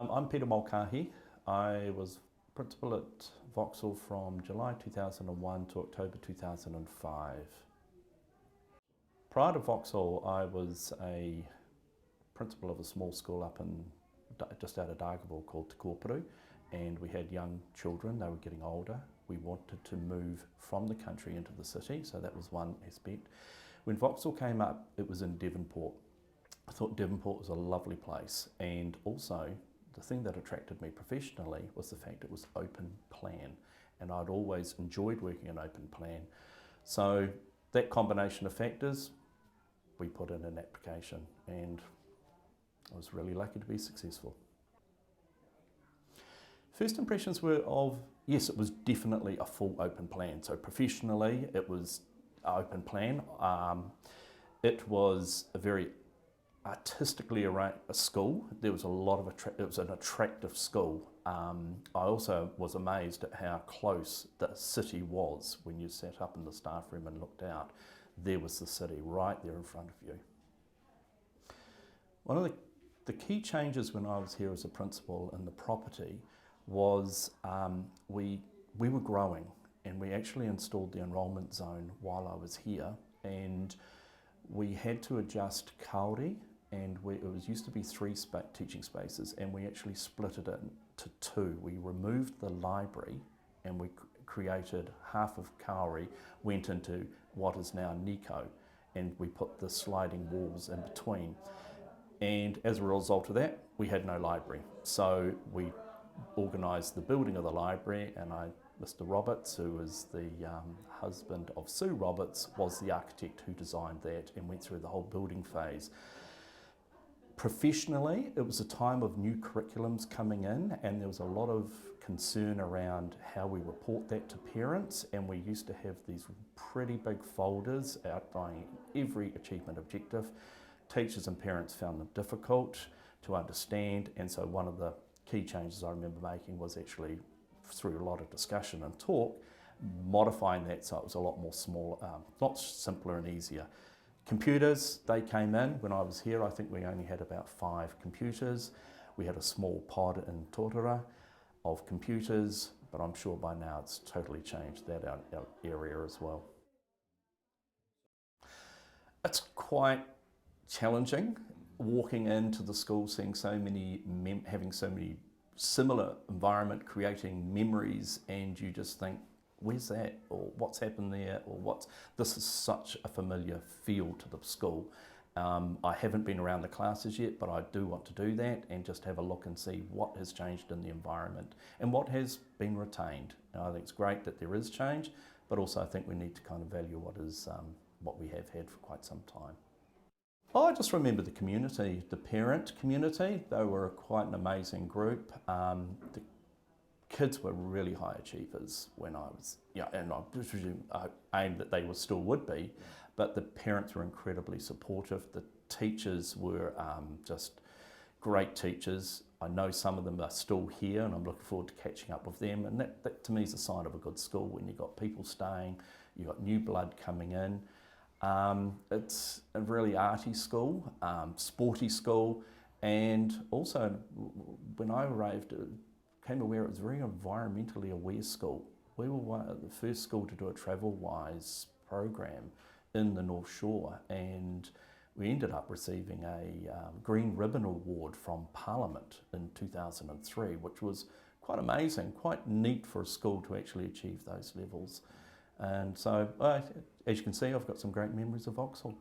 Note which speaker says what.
Speaker 1: I'm Peter Mulcahy. I was principal at Vauxhall from July 2001 to October 2005. Prior to Vauxhall, I was a principal of a small school up in just out of Dargaville called Te Kōpuru, and we had young children. They were getting older. We wanted to move from the country into the city, so that was one aspect. When Vauxhall came up, it was in Devonport. I thought Devonport was a lovely place, and also the thing that attracted me professionally was the fact it was open plan, and I'd always enjoyed working in open plan. So that combination of factors, we put in an application, and I was really lucky to be successful. First impressions were of, yes, it was definitely a full open plan. So professionally, it was an open plan. It was a very artistically arranged school. There was a lot of it was an attractive school. I also was amazed at how close the city was when you sat up in the staff room and looked out. There was the city right there in front of you. One of the key changes when I was here as a principal in the property was we were growing, and we actually installed the enrolment zone while I was here, and we had to adjust Kāori, and it was used to be three teaching spaces, and we actually split it into two. We removed the library and we created half of Kāori, went into what is now Nico, and we put the sliding walls in between. And as a result of that, we had no library. So we organised the building of the library, and Mr. Roberts, who was the husband of Sue Roberts, was the architect who designed that and went through the whole building phase. Professionally, it was a time of new curriculums coming in, and there was a lot of concern around how we report that to parents, and we used to have these pretty big folders outlining every achievement objective. Teachers and parents found them difficult to understand, and so one of the key changes I remember making was actually, through a lot of discussion and talk, modifying that so it was a lot more small, lot simpler and easier. Computers, they came in. When I was here, I think we only had about 5 computers. We had a small pod in Totara of computers, but I'm sure by now it's totally changed that our area as well. It's quite challenging walking into the school, seeing so many, having so many similar environment, creating memories, and you just think, where's that, or what's happened there, or this is such a familiar feel to the school. I haven't been around the classes yet, but I do want to do that and just have a look and see what has changed in the environment and what has been retained. And I think it's great that there is change, but also I think we need to kind of value what we have had for quite some time. Oh, I just remember the community, the parent community. They were quite an amazing group. The kids were really high achievers when I was, and I presume, I aimed that they still would be, but the parents were incredibly supportive. The teachers were just great teachers. I know some of them are still here, and I'm looking forward to catching up with them. And that to me is a sign of a good school, when you've got people staying, you've got new blood coming in. It's a really arty school, sporty school, and also when I arrived, came aware it was a very environmentally aware school. We were the first school to do a travel-wise program in the North Shore, and we ended up receiving a Green Ribbon Award from Parliament in 2003, which was quite amazing, quite neat for a school to actually achieve those levels. And so, as you can see, I've got some great memories of Vauxhall.